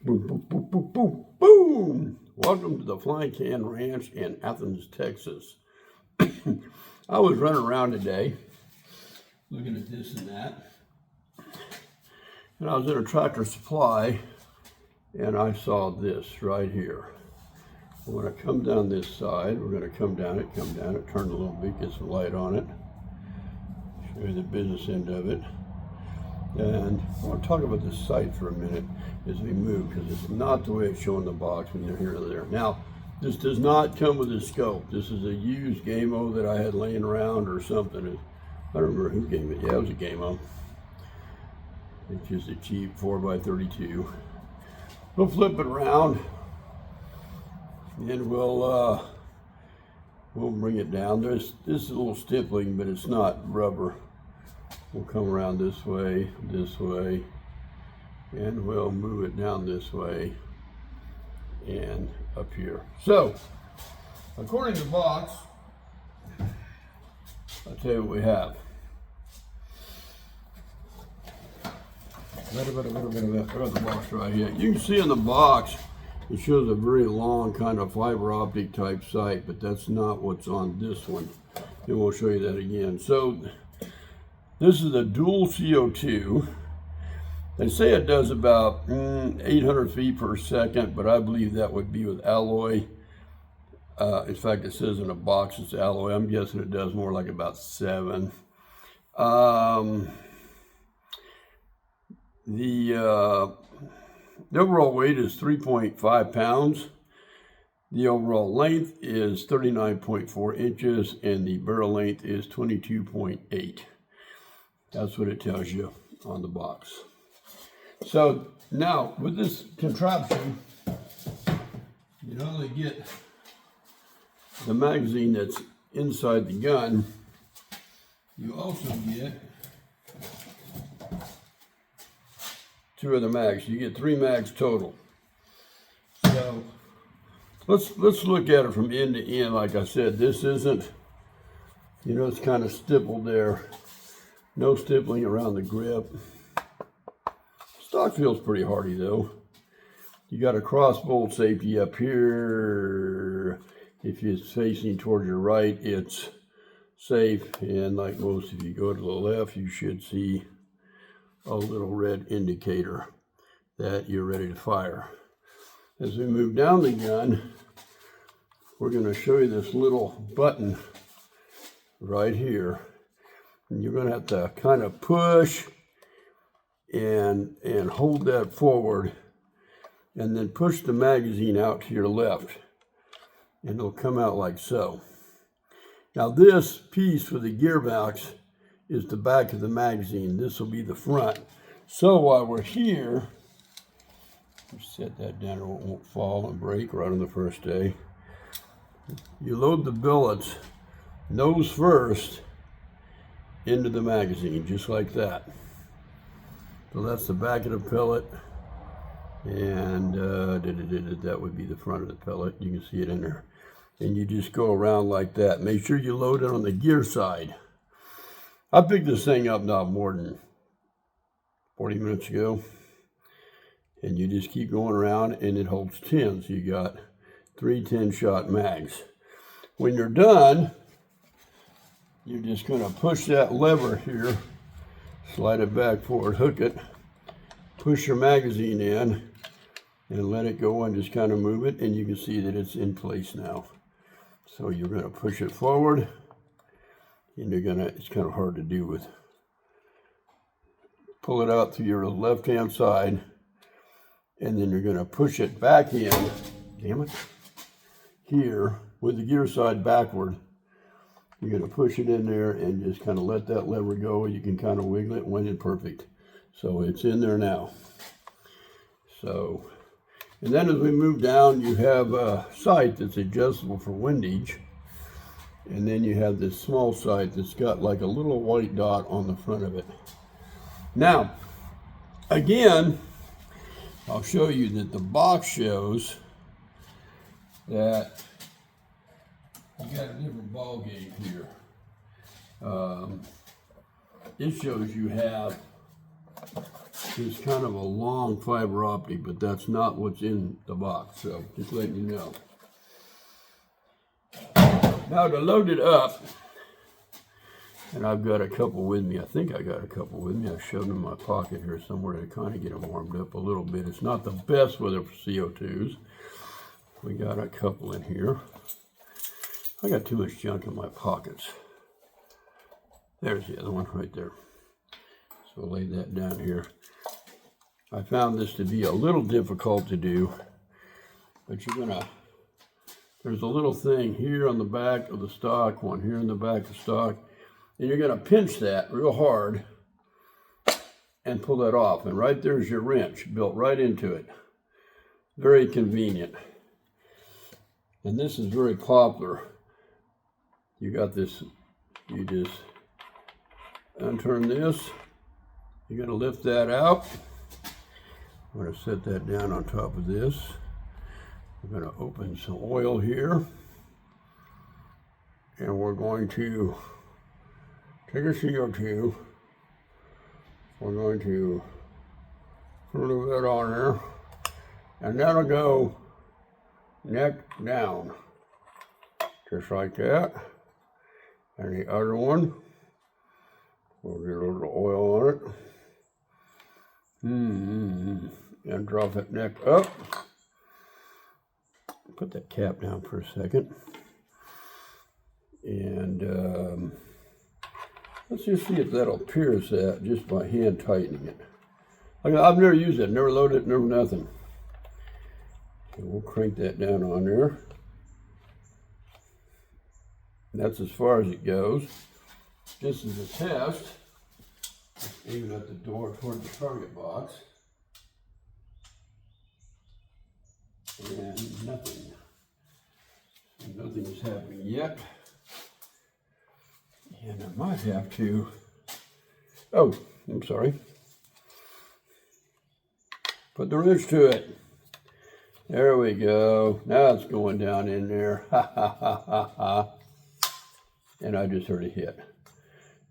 Boom, boom, boom, boom, boom, boom. Welcome to the Flying Can Ranch in Athens, Texas. I was running around today looking at this and that. And I was in a Tractor Supply and I saw this right here. We're going to come down this side. We're going to come down it, turn a little bit, get some light on it. Show you the business end of it. And I want to talk about this sight for a minute as we move, because it's not the way it's shown in the box when you're here or there. Now, this does not come with a scope. This is a used Game-O that I had laying around or something. I don't remember who gave me it. Yeah, it was a Game-O. It's just a cheap 4x32. We'll flip it around and we'll bring it down. This is a little stippling, but it's not rubber. We'll come around this way, and we'll move it down this way and up here. So, according to the box, I'll tell you what we have. I've got the box right here. You can see in the box, it shows a very long kind of fiber optic type sight, but that's not what's on this one. And we'll show you that again. So, this is a dual CO2. They say it does about 800 feet per second, but I believe that would be with alloy. In fact, it says in a box it's alloy. I'm guessing it does more like about 7. The overall weight is 3.5 pounds. The overall length is 39.4 inches, and the barrel length is 22.8. That's what it tells you on the box. So now with this contraption, you not only get the magazine that's inside the gun, you also get 2 of the mags. You get 3 mags total. So let's look at it from end to end. Like I said, this isn't, it's kind of stippled there. No stippling around the grip. Stock feels pretty hardy though. You got a cross bolt safety up here. If it's facing towards your right, it's safe. And like most, if you go to the left, you should see a little red indicator that you're ready to fire. As we move down the gun, we're going to show you this little button right here. And you're going to have to kind of push and hold that forward, and then push the magazine out to your left, and it'll come out like so. Now this piece for the gearbox is the back of the magazine. This will be the front. So while we're here, set that down or it won't fall and break right on the first day. You load the billets nose first into the magazine, just like that. So that's the back of the pellet, and that would be the front of the pellet. You can see it in there. And you just go around like that. Make sure you load it on the gear side. I picked this thing up not more than 40 minutes ago. And you just keep going around, and it holds 10. So you got 3 10-shot mags. When you're done, you're just going to push that lever here, slide it back forward, hook it, push your magazine in, and let it go and just kind of move it, and you can see that it's in place now. So you're going to push it forward, and it's kind of hard to do with, pull it out to your left-hand side, and then you're going to push it back in, damn it, here, with the gear side backward. You're going to push it in there and just kind of let that lever go. You can kind of wiggle it when it's perfect. So it's in there now. So, and then as we move down, you have a sight that's adjustable for windage. And then you have this small sight that's got like a little white dot on the front of it. Now, again, I'll show you that the box shows that you got a different ball game here. It shows you have is kind of a long fiber optic, but that's not what's in the box, so just letting you know. Now to load it up, and I've got a couple with me. I think I got a couple with me. I shoved them in my pocket here somewhere to kind of get them warmed up a little bit. It's not the best weather for CO2s. We got a couple in here. I got too much junk in my pockets. There's the other one right there. So I'll lay that down here. I found this to be a little difficult to do, but there's a little thing here on the back of the stock, one here in the back of the stock, and you're gonna pinch that real hard and pull that off. And right there's your wrench built right into it. Very convenient. And this is very popular. You got this, you just unturn this. You're gonna lift that out. I'm gonna set that down on top of this. We're gonna open some oil here. And we're going to take a CO2. We're going to put a little bit on there. And that'll go neck down. Just like that. And the other one, we'll get a little oil on it. And drop that neck up. Put that cap down for a second. And let's just see if that'll pierce that just by hand tightening it. I've never used it, never loaded it, never nothing. So we'll crank that down on there. And that's as far as it goes. This is a test. Aim it at the door toward the target box. And nothing. Nothing is happening yet. And I might have to, oh, I'm sorry. Put the wrench to it. There we go. Now it's going down in there. Ha ha ha ha ha. And I just heard a hit.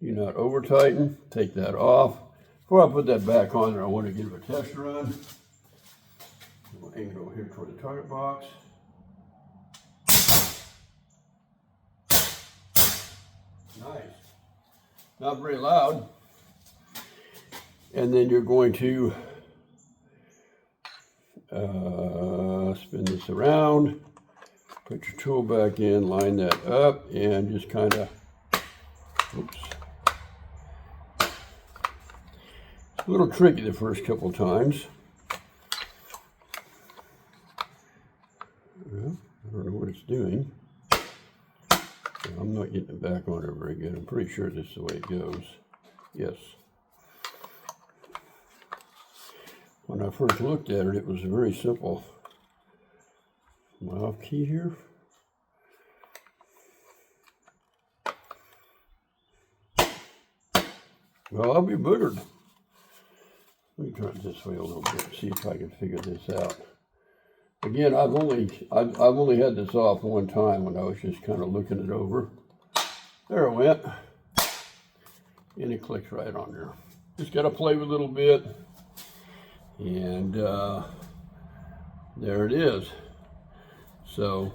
Do not over tighten. Take that off. Before I put that back on there, I want to give it a test run. We'll aim it over here toward the target box. Nice. Not very loud. And then you're going to spin this around, put your tool back in, line that up, and just kind of, oops. It's a little tricky the first couple times. Well, I don't know what it's doing. I'm not getting it back on there very good. I'm pretty sure this is the way it goes. Yes. When I first looked at it, it was very simple. Am I off key here? Well, I'll be boogered. Let me turn it this way a little bit, see if I can figure this out. Again, I've only had this off one time when I was just kind of looking it over. There it went. And it clicks right on there. Just got to play with it a little bit. And there it is. So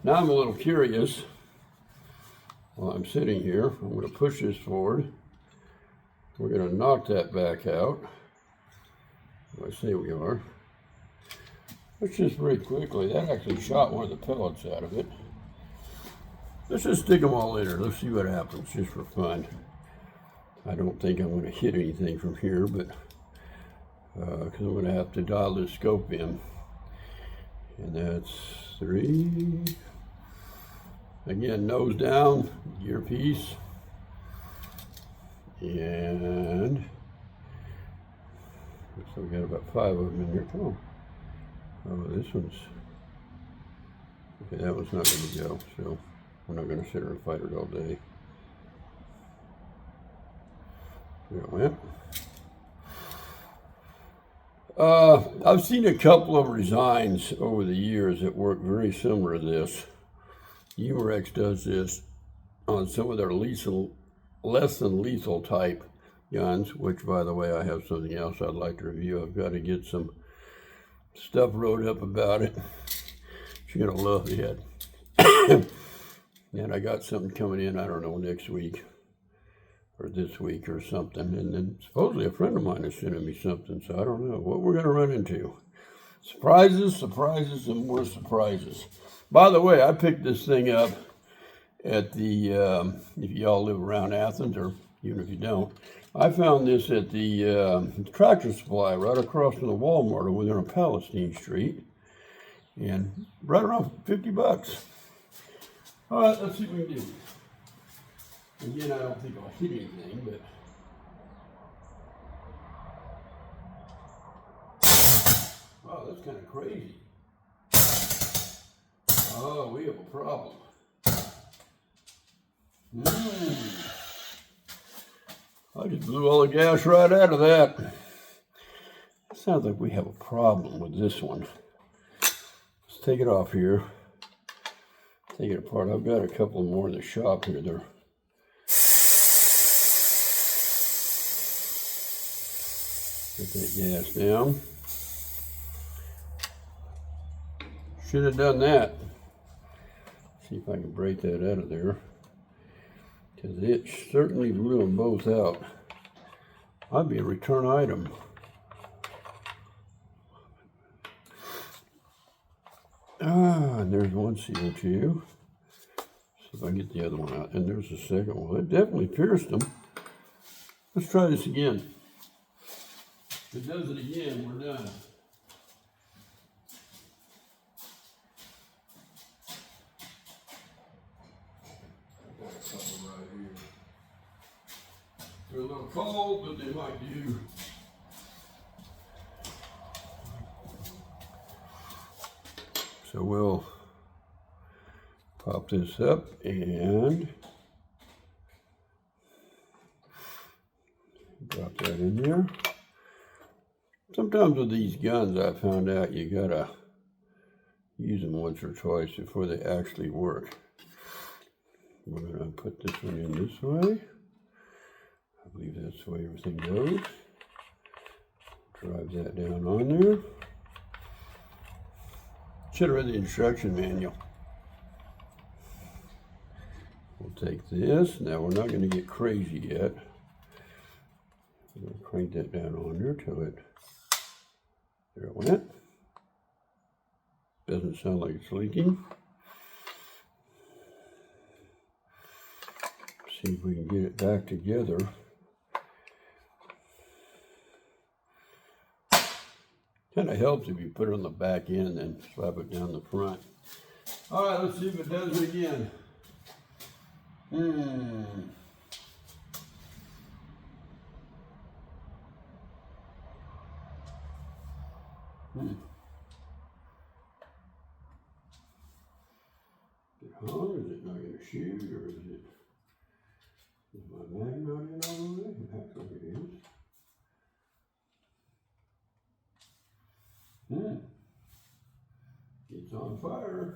now I'm a little curious. While I'm sitting here, I'm going to push this forward. We're going to knock that back out. I say we are. Let's just very quickly, that actually shot one of the pellets out of it. Let's just stick them all in there. Let's see what happens, just for fun. I don't think I'm going to hit anything from here, but because I'm going to have to dial this scope in. And that's 3. Again, nose down, gear piece. And so we got about 5 of them in here. Come on. Oh, this one's, okay, that one's not going to go, so we're not going to sit here and fight it all day. There it went. I've seen a couple of designs over the years that work very similar to this. Umarex does this on some of their less than lethal type guns, which, by the way, I have something else I'd like to review. I've got to get some stuff wrote up about it. You're going to love it. And I got something coming in, I don't know, next week or this week or something. And then supposedly a friend of mine is sending me something, so I don't know what we're going to run into. Surprises, surprises, and more surprises. By the way, I picked this thing up at the, if y'all live around Athens, or even if you don't, I found this at the Tractor Supply right across from the Walmart over there on Palestine Street. And right around 50 bucks. All right, let's see what we can do. Again, I don't think I'll hit anything, but. Wow, that's kind of crazy. Oh, we have a problem. I just blew all the gas right out of that. It sounds like we have a problem with this one. Let's take it off here. Take it apart. I've got a couple more in the shop here. They're Put that gas down. Should have done that. See if I can break that out of there. Because it certainly blew them both out. I'd be a return item. And there's one CO2. See if I can get the other one out. And there's the second one. It definitely pierced them. Let's try this again. If it does it again, we're done. I've got a couple right here. They're a little cold, but they might do. So we'll pop this up and drop that in there. Sometimes with these guns, I found out you gotta use them once or twice before they actually work. We're gonna put this one in this way. I believe that's the way everything goes. Drive that down on there. Should have read the instruction manual. We'll take this. Now we're not going to get crazy yet. We're going to crank that down on there till it. There it went. Doesn't sound like it's leaking. See if we can get it back together. Kind of helps if you put it on the back end and slap it down the front. All right, let's see if it does it again. Is it hung? Is it not going to shoot, or is my mag not in all the way? It acts like it is. It's on fire.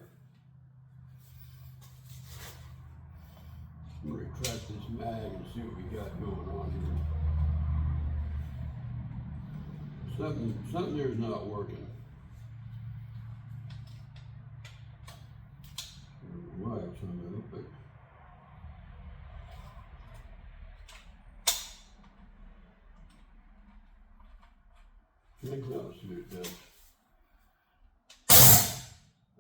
I'm going to retract this mag and see what we got going on here. Something there's not working. I don't know why it's on there, but let's see what it does.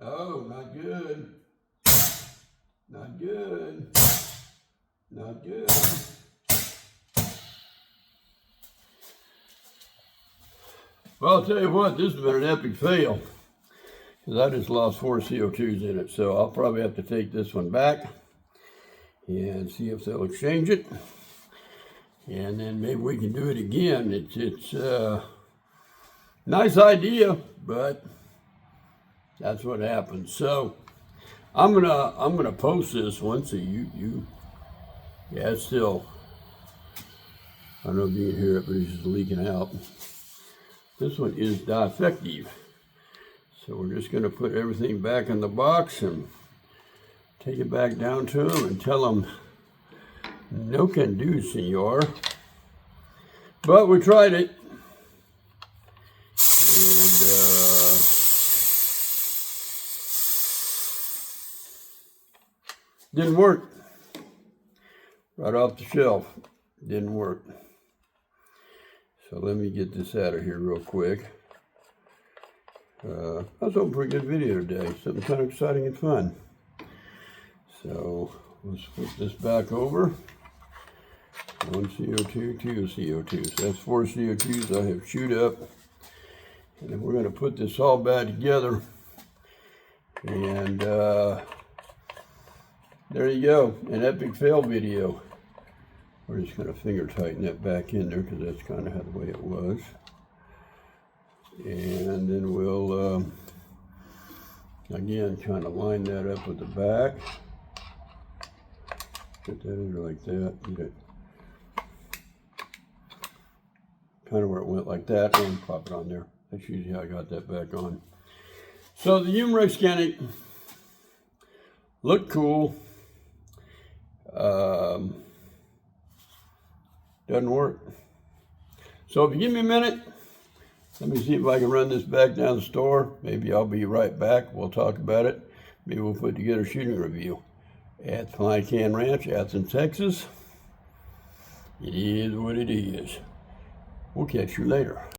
Oh, not good. Not good. Not good. Well, I'll tell you what, this has been an epic fail. Because I just lost 4 CO2s in it. So I'll probably have to take this one back and see if they'll exchange it. And then maybe we can do it again. It's nice idea, but that's what happens. So I'm gonna post this one so yeah, it's still, I don't know if you can hear it, but it's just leaking out. This one is defective. So we're just gonna put everything back in the box and take it back down to them and tell them, no can do, senor. But we tried it. And didn't work. Right off the shelf. Didn't work. So let me get this out of here real quick. I was hoping for a good video today. Something kind of exciting and fun. So let's put this back over. 1 CO2, 2 CO2. So that's 4 CO2s I have chewed up. And then we're going to put this all back together. And there you go, an epic fail video. We're just going to finger tighten that back in there because that's kind of how the way it was. And then we'll, again, kind of line that up with the back. Put that in there like that. Get it kind of where it went like that, and pop it on there. That's usually how I got that back on. So the Umarex Canex looked cool. Doesn't work. So if you give me a minute, let me see if I can run this back down the store. Maybe I'll be right back. We'll talk about it. Maybe we'll put together a shooting review at Fly Can Ranch, Athens, Texas. It is what it is. We'll catch you later.